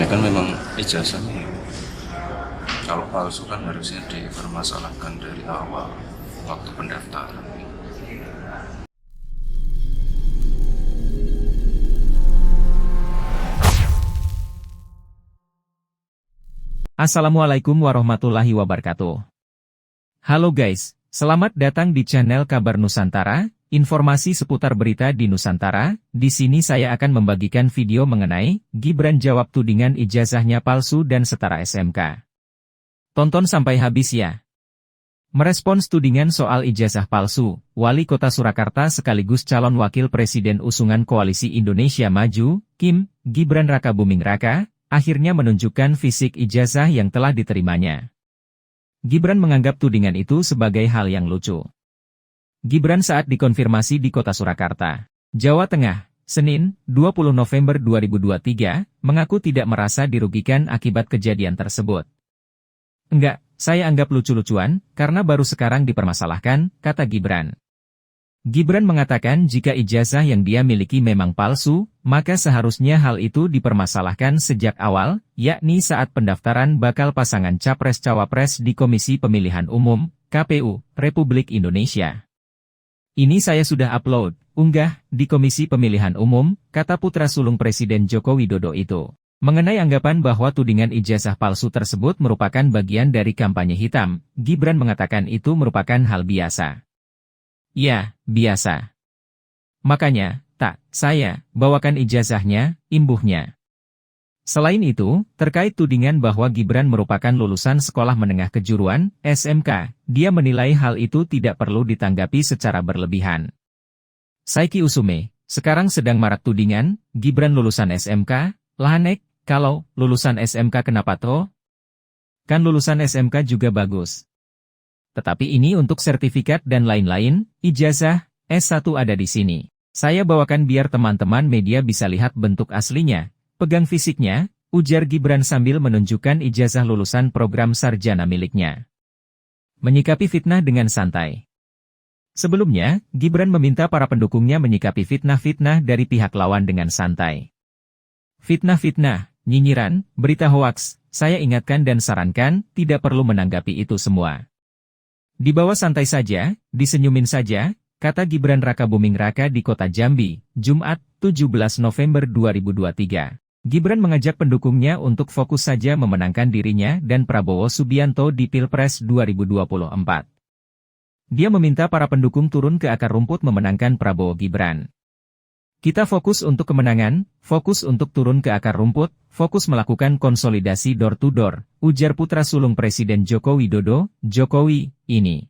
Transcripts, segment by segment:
Ini kan memang ijazahnya ya. Kalau palsu kan harusnya dipermasalahkan dari awal waktu pendaftaran. Assalamualaikum warahmatullahi wabarakatuh. Halo guys, selamat datang di channel Kabar Nusantara, informasi seputar berita di Nusantara. Di sini saya akan membagikan video mengenai Gibran jawab tudingan ijazahnya palsu dan setara SMK. Tonton sampai habis ya. Merespons tudingan soal ijazah palsu, Wali Kota Surakarta sekaligus calon wakil presiden usungan Koalisi Indonesia Maju, Gibran Rakabuming Raka, akhirnya menunjukkan fisik ijazah yang telah diterimanya. Gibran menganggap tudingan itu sebagai hal yang lucu. Gibran saat dikonfirmasi di Kota Surakarta, Jawa Tengah, Senin, 20 November 2023, mengaku tidak merasa dirugikan akibat kejadian tersebut. Enggak, saya anggap lucu-lucuan, karena baru sekarang dipermasalahkan, kata Gibran. Gibran mengatakan jika ijazah yang dia miliki memang palsu, maka seharusnya hal itu dipermasalahkan sejak awal, yakni saat pendaftaran bakal pasangan Capres-Cawapres di Komisi Pemilihan Umum, KPU, Republik Indonesia. Ini saya sudah unggah, di Komisi Pemilihan Umum, kata putra sulung Presiden Joko Widodo itu. Mengenai anggapan bahwa tudingan ijazah palsu tersebut merupakan bagian dari kampanye hitam, Gibran mengatakan itu merupakan hal biasa. Ya, biasa. Makanya, saya bawakan ijazahnya, imbuhnya. Selain itu, terkait tudingan bahwa Gibran merupakan lulusan sekolah menengah kejuruan, SMK, dia menilai hal itu tidak perlu ditanggapi secara berlebihan. Saiki Usume, sekarang sedang marak tudingan, Gibran lulusan SMK, Lahanek, kalau lulusan SMK kenapa toh? Kan lulusan SMK juga bagus. Tetapi ini untuk sertifikat dan lain-lain, ijazah, S1 ada di sini. Saya bawakan biar teman-teman media bisa lihat bentuk aslinya, pegang fisiknya, ujar Gibran sambil menunjukkan ijazah lulusan program sarjana miliknya. Menyikapi fitnah dengan santai. Sebelumnya, Gibran meminta para pendukungnya menyikapi fitnah-fitnah dari pihak lawan dengan santai. Fitnah-fitnah, nyinyiran, berita hoaks, saya ingatkan dan sarankan, tidak perlu menanggapi itu semua. Dibawa santai saja, disenyumin saja, kata Gibran Rakabuming Raka di Kota Jambi, Jumat, 17 November 2023. Gibran mengajak pendukungnya untuk fokus saja memenangkan dirinya dan Prabowo Subianto di Pilpres 2024. Dia meminta para pendukung turun ke akar rumput memenangkan Prabowo Gibran. Kita fokus untuk kemenangan, fokus untuk turun ke akar rumput, fokus melakukan konsolidasi door-to-door, ujar putra sulung Presiden Joko Widodo, Jokowi, ini.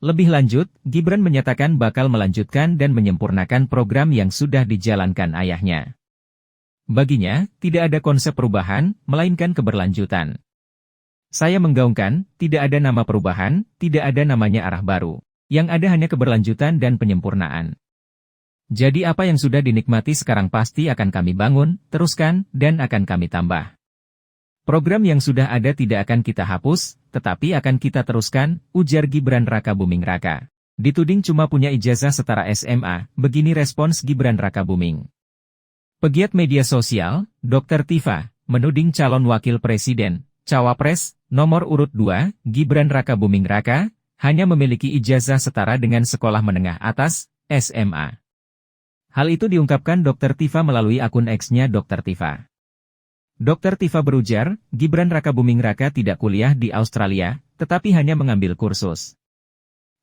Lebih lanjut, Gibran menyatakan bakal melanjutkan dan menyempurnakan program yang sudah dijalankan ayahnya. Baginya, tidak ada konsep perubahan, melainkan keberlanjutan. Saya menggaungkan, tidak ada nama perubahan, tidak ada namanya arah baru. Yang ada hanya keberlanjutan dan penyempurnaan. Jadi apa yang sudah dinikmati sekarang pasti akan kami bangun, teruskan, dan akan kami tambah. Program yang sudah ada tidak akan kita hapus, tetapi akan kita teruskan, ujar Gibran Rakabuming Raka. Dituding cuma punya ijazah setara SMA, begini respons Gibran Rakabuming. Pegiat media sosial, Dr. Tifa, menuding calon wakil presiden, Cawapres, nomor urut 2, Gibran Rakabuming Raka, hanya memiliki ijazah setara dengan sekolah menengah atas, SMA. Hal itu diungkapkan Dr. Tifa melalui akun X-nya Dr. Tifa. Dr. Tifa berujar, Gibran Rakabuming Raka tidak kuliah di Australia, tetapi hanya mengambil kursus.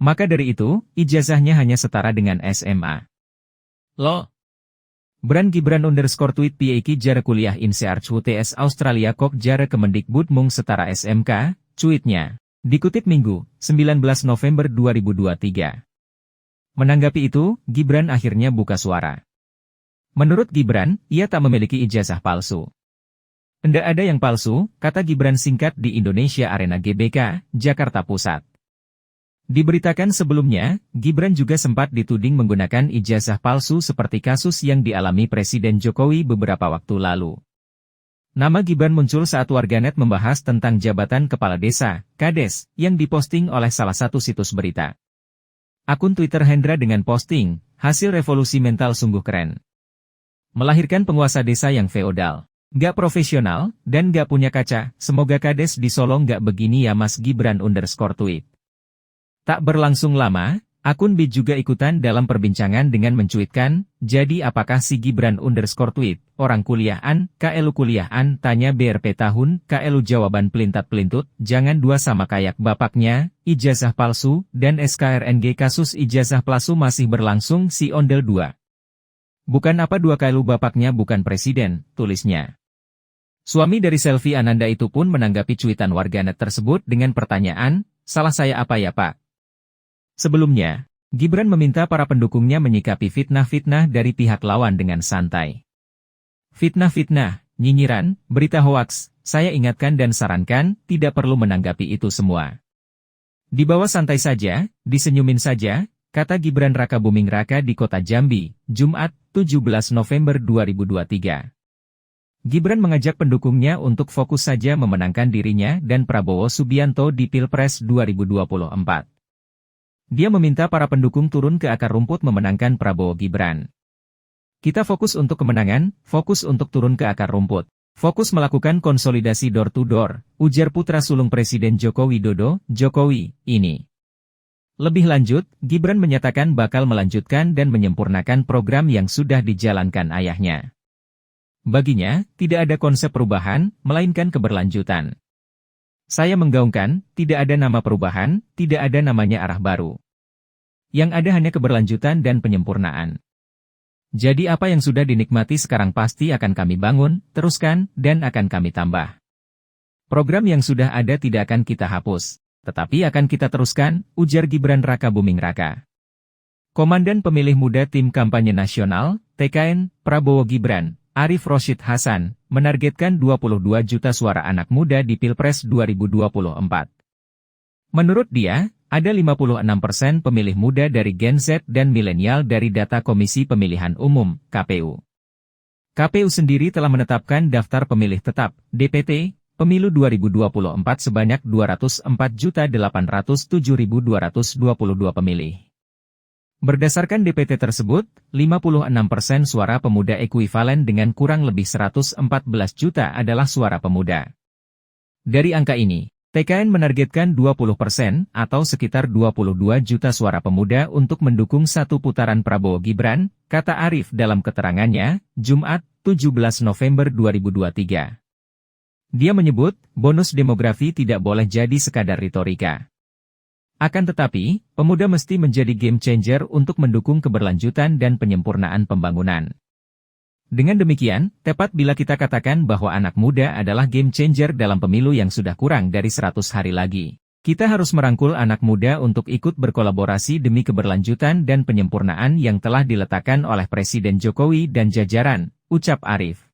Maka dari itu, ijazahnya hanya setara dengan SMA. Lo. Brand Gibran _tweet PAK jara kuliah INSEARCH UTS Australia kok jara Kemendikbud mung setara SMK, cuitnya. Dikutip Minggu, 19 November 2023. Menanggapi itu, Gibran akhirnya buka suara. Menurut Gibran, ia tak memiliki ijazah palsu. Ndak ada yang palsu, kata Gibran singkat di Indonesia Arena GBK, Jakarta Pusat. Diberitakan sebelumnya, Gibran juga sempat dituding menggunakan ijazah palsu seperti kasus yang dialami Presiden Jokowi beberapa waktu lalu. Nama Gibran muncul saat warganet membahas tentang jabatan kepala desa, Kades, yang diposting oleh salah satu situs berita. Akun Twitter Hendra dengan posting, hasil revolusi mental sungguh keren. Melahirkan penguasa desa yang feodal. Gak profesional, dan gak punya kaca, semoga kades di Solo gak begini ya Mas Gibran_tweet. Tak berlangsung lama, akun Bit juga ikutan dalam perbincangan dengan mencuitkan, jadi apakah si Gibran_tweet, orang kuliahan, KLU kuliahan, tanya BRP tahun, KLU jawaban pelintat-pelintut, jangan dua sama kayak bapaknya, ijazah palsu, dan SKRNG kasus ijazah palsu masih berlangsung si Ondel 2. Bukan apa dua KLU bapaknya bukan presiden, tulisnya. Suami dari Selvi Ananda itu pun menanggapi cuitan warganet tersebut dengan pertanyaan, salah saya apa ya Pak? Sebelumnya, Gibran meminta para pendukungnya menyikapi fitnah-fitnah dari pihak lawan dengan santai. Fitnah-fitnah, nyinyiran, berita hoaks, saya ingatkan dan sarankan, tidak perlu menanggapi itu semua. Dibawa santai saja, disenyumin saja, kata Gibran Rakabuming Raka di kota Jambi, Jumat, 17 November 2023. Gibran mengajak pendukungnya untuk fokus saja memenangkan dirinya dan Prabowo Subianto di Pilpres 2024. Dia meminta para pendukung turun ke akar rumput memenangkan Prabowo Gibran. Kita fokus untuk kemenangan, fokus untuk turun ke akar rumput. Fokus melakukan konsolidasi door-to-door, ujar putra sulung Presiden Joko Widodo, Jokowi, ini. Lebih lanjut, Gibran menyatakan bakal melanjutkan dan menyempurnakan program yang sudah dijalankan ayahnya. Baginya, tidak ada konsep perubahan, melainkan keberlanjutan. Saya menggaungkan, tidak ada nama perubahan, tidak ada namanya arah baru. Yang ada hanya keberlanjutan dan penyempurnaan. Jadi apa yang sudah dinikmati sekarang pasti akan kami bangun, teruskan, dan akan kami tambah. Program yang sudah ada tidak akan kita hapus, tetapi akan kita teruskan, ujar Gibran Rakabuming Raka. Komandan Pemilih Muda Tim Kampanye Nasional, TKN, Prabowo Gibran, Arif Roshid Hasan, menargetkan 22 juta suara anak muda di Pilpres 2024. Menurut dia, ada 56% pemilih muda dari Gen Z dan milenial dari data Komisi Pemilihan Umum, KPU. KPU sendiri telah menetapkan daftar pemilih tetap, DPT, pemilu 2024 sebanyak 204.807.222 pemilih. Berdasarkan DPT tersebut, 56% suara pemuda ekuivalen dengan kurang lebih 114 juta adalah suara pemuda. Dari angka ini, TKN menargetkan 20% atau sekitar 22 juta suara pemuda untuk mendukung satu putaran Prabowo Gibran, kata Arif dalam keterangannya, Jumat, 17 November 2023. Dia menyebut, bonus demografi tidak boleh jadi sekadar retorika. Akan tetapi, pemuda mesti menjadi game changer untuk mendukung keberlanjutan dan penyempurnaan pembangunan. Dengan demikian, tepat bila kita katakan bahwa anak muda adalah game changer dalam pemilu yang sudah kurang dari 100 hari lagi. Kita harus merangkul anak muda untuk ikut berkolaborasi demi keberlanjutan dan penyempurnaan yang telah diletakkan oleh Presiden Jokowi dan jajaran, ucap Arif.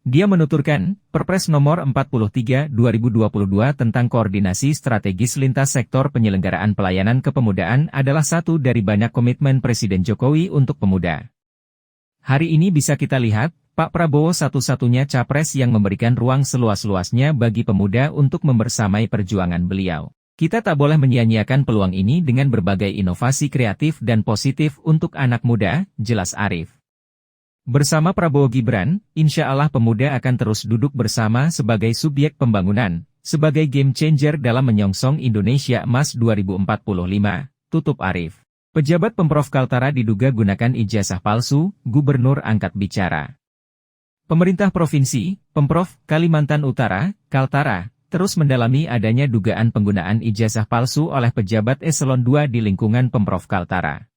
Dia menuturkan, Perpres Nomor 43 2022 tentang koordinasi strategis lintas sektor penyelenggaraan pelayanan kepemudaan adalah satu dari banyak komitmen Presiden Jokowi untuk pemuda. Hari ini bisa kita lihat, Pak Prabowo satu-satunya capres yang memberikan ruang seluas-luasnya bagi pemuda untuk membersamai perjuangan beliau. Kita tak boleh menyia-nyiakan peluang ini dengan berbagai inovasi kreatif dan positif untuk anak muda, jelas Arif. Bersama Prabowo Gibran, insya Allah pemuda akan terus duduk bersama sebagai subjek pembangunan, sebagai game changer dalam menyongsong Indonesia Emas 2045, tutup Arif. Pejabat Pemprov Kaltara diduga gunakan ijazah palsu, Gubernur angkat bicara. Pemerintah Provinsi, Pemprov, Kalimantan Utara, Kaltara, terus mendalami adanya dugaan penggunaan ijazah palsu oleh pejabat eselon 2 di lingkungan Pemprov Kaltara.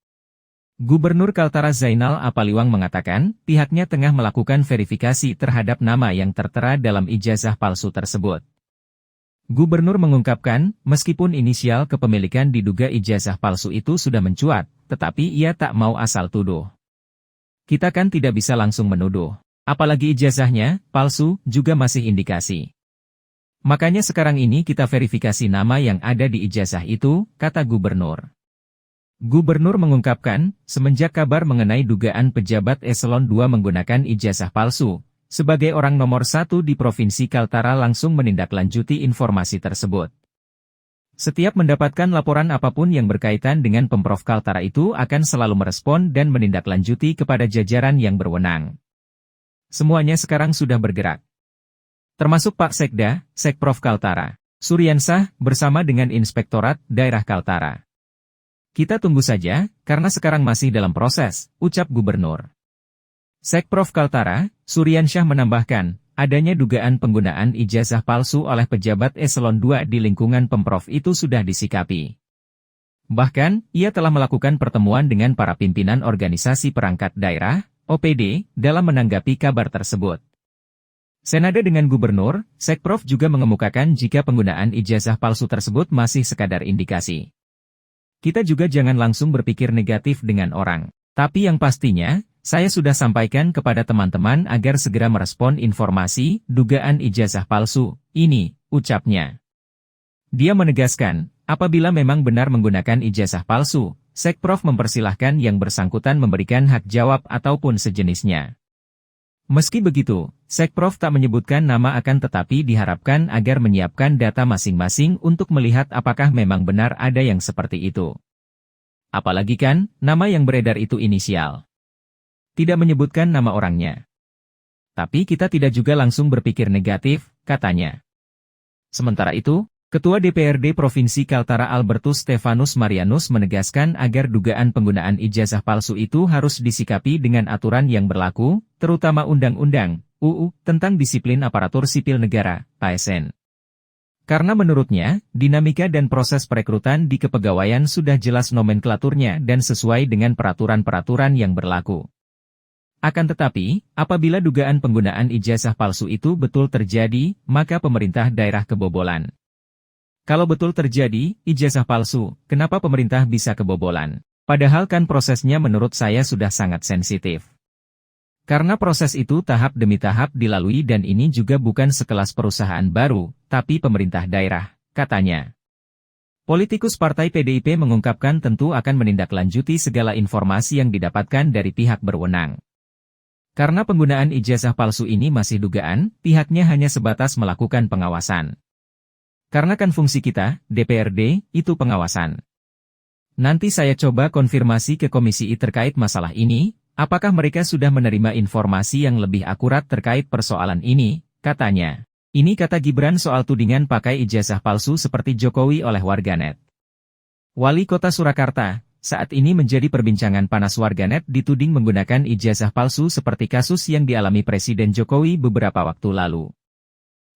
Gubernur Kaltara Zainal Apaliwang mengatakan, pihaknya tengah melakukan verifikasi terhadap nama yang tertera dalam ijazah palsu tersebut. Gubernur mengungkapkan, meskipun inisial kepemilikan diduga ijazah palsu itu sudah mencuat, tetapi ia tak mau asal tuduh. Kita kan tidak bisa langsung menuduh. Apalagi ijazahnya, palsu, juga masih indikasi. Makanya sekarang ini kita verifikasi nama yang ada di ijazah itu, kata Gubernur. Gubernur mengungkapkan, semenjak kabar mengenai dugaan pejabat eselon 2 menggunakan ijazah palsu, sebagai orang nomor 1 di Provinsi Kaltara langsung menindaklanjuti informasi tersebut. Setiap mendapatkan laporan apapun yang berkaitan dengan Pemprov Kaltara itu akan selalu merespon dan menindaklanjuti kepada jajaran yang berwenang. Semuanya sekarang sudah bergerak. Termasuk Pak Sekda, Sekprov Kaltara, Suryansah, bersama dengan Inspektorat Daerah Kaltara. Kita tunggu saja, karena sekarang masih dalam proses, ucap Gubernur. Sekprov Kaltara, Suryansyah menambahkan, adanya dugaan penggunaan ijazah palsu oleh pejabat eselon 2 di lingkungan Pemprov itu sudah disikapi. Bahkan, ia telah melakukan pertemuan dengan para pimpinan organisasi perangkat daerah, OPD, dalam menanggapi kabar tersebut. Senada dengan Gubernur, Sekprov juga mengemukakan jika penggunaan ijazah palsu tersebut masih sekadar indikasi. Kita juga jangan langsung berpikir negatif dengan orang. Tapi yang pastinya, saya sudah sampaikan kepada teman-teman agar segera merespon informasi, dugaan ijazah palsu, ini, ucapnya. Dia menegaskan, apabila memang benar menggunakan ijazah palsu, Sekprov mempersilahkan yang bersangkutan memberikan hak jawab ataupun sejenisnya. Meski begitu, Sekprov tak menyebutkan nama akan tetapi diharapkan agar menyiapkan data masing-masing untuk melihat apakah memang benar ada yang seperti itu. Apalagi kan, nama yang beredar itu inisial. Tidak menyebutkan nama orangnya. Tapi kita tidak juga langsung berpikir negatif, katanya. Sementara itu, Ketua DPRD Provinsi Kaltara Albertus Stefanus Marianus menegaskan agar dugaan penggunaan ijazah palsu itu harus disikapi dengan aturan yang berlaku, terutama Undang-Undang, UU, tentang Disiplin Aparatur Sipil Negara, ASN. Karena menurutnya, dinamika dan proses perekrutan di kepegawaian sudah jelas nomenklaturnya dan sesuai dengan peraturan-peraturan yang berlaku. Akan tetapi, apabila dugaan penggunaan ijazah palsu itu betul terjadi, maka pemerintah daerah kebobolan. Kalau betul terjadi, ijazah palsu, kenapa pemerintah bisa kebobolan? Padahal kan prosesnya menurut saya sudah sangat sensitif. Karena proses itu tahap demi tahap dilalui dan ini juga bukan sekelas perusahaan baru, tapi pemerintah daerah, katanya. Politikus Partai PDIP mengungkapkan tentu akan menindaklanjuti segala informasi yang didapatkan dari pihak berwenang. Karena penggunaan ijazah palsu ini masih dugaan, pihaknya hanya sebatas melakukan pengawasan. Karena kan fungsi kita, DPRD, itu pengawasan. Nanti saya coba konfirmasi ke Komisi I terkait masalah ini, apakah mereka sudah menerima informasi yang lebih akurat terkait persoalan ini, katanya. Ini kata Gibran soal tudingan pakai ijazah palsu seperti Jokowi oleh warganet. Wali Kota Surakarta, saat ini menjadi perbincangan panas warganet dituding menggunakan ijazah palsu seperti kasus yang dialami Presiden Jokowi beberapa waktu lalu.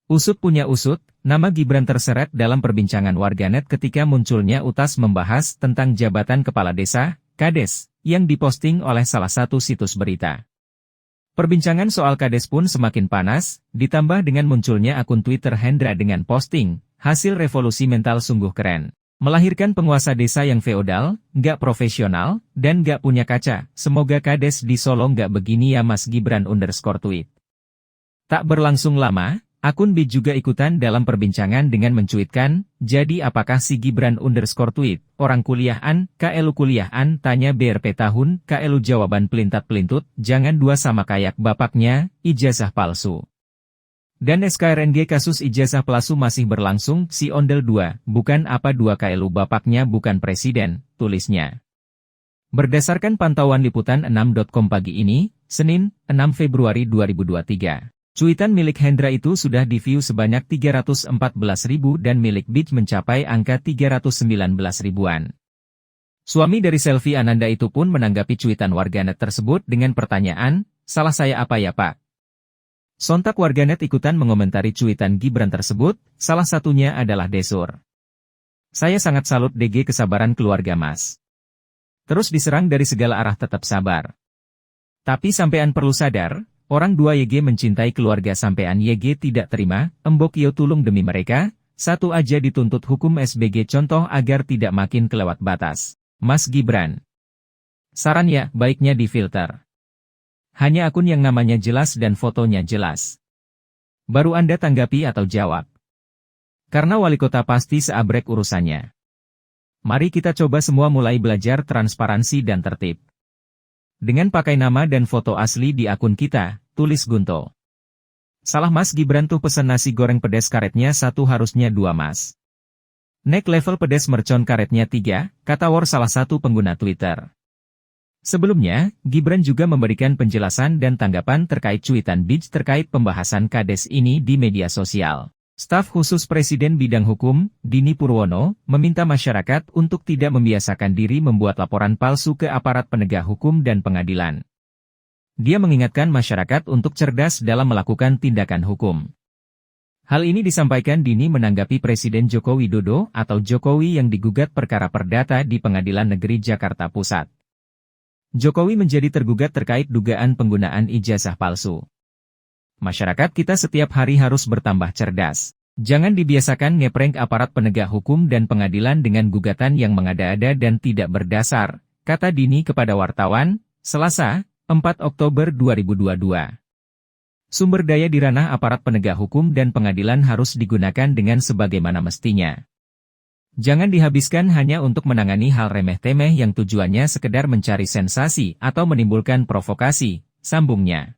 Usut punya usut, nama Gibran terseret dalam perbincangan warganet ketika munculnya utas membahas tentang jabatan kepala desa, Kades, yang diposting oleh salah satu situs berita. Perbincangan soal Kades pun semakin panas, ditambah dengan munculnya akun Twitter Hendra dengan posting, hasil revolusi mental sungguh keren. Melahirkan penguasa desa yang feodal, nggak profesional, dan nggak punya kaca, semoga Kades di Solo nggak begini ya Mas Gibran _tweet. Tak berlangsung lama, akun B juga ikutan dalam perbincangan dengan mencuitkan, jadi apakah si Gibran _tweet, orang kuliahan, KLU kuliahan, tanya BRP tahun, KLU jawaban pelintat-pelintut, jangan dua sama kayak bapaknya, ijazah palsu. Dan SKRNG kasus ijazah palsu masih berlangsung, si ondel 2, bukan apa 2 KLU bapaknya bukan presiden, tulisnya. Berdasarkan pantauan liputan 6.com pagi ini, Senin, 6 Februari 2023. Cuitan milik Hendra itu sudah di-view sebanyak 314.000 dan milik Beach mencapai angka 319 ribuan. Suami dari Selvi Ananda itu pun menanggapi cuitan warganet tersebut dengan pertanyaan, salah saya apa ya Pak? Sontak warganet ikutan mengomentari cuitan Gibran tersebut, salah satunya adalah Desur. Saya sangat salut DG kesabaran keluarga Mas. Terus diserang dari segala arah tetap sabar. Tapi sampean perlu sadar, orang 2 YG mencintai keluarga sampean YG tidak terima, embok yo tulung demi mereka, satu aja dituntut hukum SBG contoh agar tidak makin kelewat batas. Mas Gibran. Saran ya, baiknya difilter. Hanya akun yang namanya jelas dan fotonya jelas. Baru Anda tanggapi atau jawab. Karena wali kota pasti seabrek urusannya. Mari kita coba semua mulai belajar transparansi dan tertib. Dengan pakai nama dan foto asli di akun kita, tulis Gunto. Salah Mas Gibran tuh pesen nasi goreng pedas karetnya 1 harusnya 2 Mas. Next level pedas mercon karetnya 3, kata War salah satu pengguna Twitter. Sebelumnya, Gibran juga memberikan penjelasan dan tanggapan terkait cuitan Bij terkait pembahasan Kades ini di media sosial. Staf khusus Presiden Bidang Hukum, Dini Purwono, meminta masyarakat untuk tidak membiasakan diri membuat laporan palsu ke aparat penegak hukum dan pengadilan. Dia mengingatkan masyarakat untuk cerdas dalam melakukan tindakan hukum. Hal ini disampaikan Dini menanggapi Presiden Joko Widodo atau Jokowi yang digugat perkara perdata di Pengadilan Negeri Jakarta Pusat. Jokowi menjadi tergugat terkait dugaan penggunaan ijazah palsu. Masyarakat kita setiap hari harus bertambah cerdas. Jangan dibiasakan ngeprank aparat penegak hukum dan pengadilan dengan gugatan yang mengada-ada dan tidak berdasar, kata Dini kepada wartawan, Selasa, 4 Oktober 2022. Sumber daya di ranah aparat penegak hukum dan pengadilan harus digunakan dengan sebagaimana mestinya. Jangan dihabiskan hanya untuk menangani hal remeh-temeh yang tujuannya sekedar mencari sensasi atau menimbulkan provokasi, sambungnya.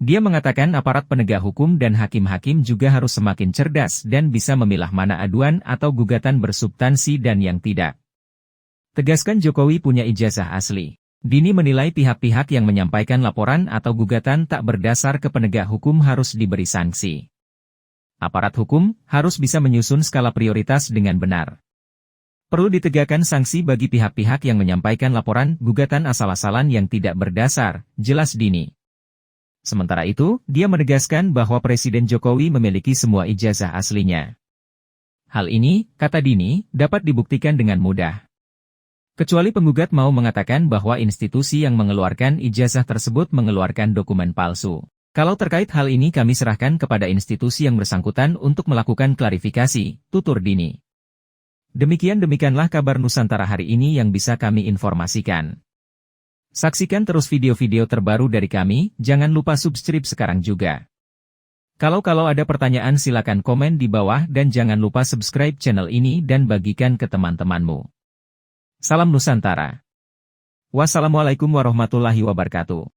Dia mengatakan aparat penegak hukum dan hakim-hakim juga harus semakin cerdas dan bisa memilah mana aduan atau gugatan bersubstansi dan yang tidak. Tegaskan Jokowi punya ijazah asli. Dini menilai pihak-pihak yang menyampaikan laporan atau gugatan tak berdasar ke penegak hukum harus diberi sanksi. Aparat hukum harus bisa menyusun skala prioritas dengan benar. Perlu ditegakkan sanksi bagi pihak-pihak yang menyampaikan laporan gugatan asal-asalan yang tidak berdasar, jelas Dini. Sementara itu, dia menegaskan bahwa Presiden Jokowi memiliki semua ijazah aslinya. Hal ini, kata Dini, dapat dibuktikan dengan mudah. Kecuali penggugat mau mengatakan bahwa institusi yang mengeluarkan ijazah tersebut mengeluarkan dokumen palsu. Kalau terkait hal ini kami serahkan kepada institusi yang bersangkutan untuk melakukan klarifikasi, tutur Dini. Demikianlah kabar Nusantara hari ini yang bisa kami informasikan. Saksikan terus video-video terbaru dari kami, jangan lupa subscribe sekarang juga. Kalau ada pertanyaan silakan komen di bawah dan jangan lupa subscribe channel ini dan bagikan ke teman-temanmu. Salam Nusantara. Wassalamualaikum warahmatullahi wabarakatuh.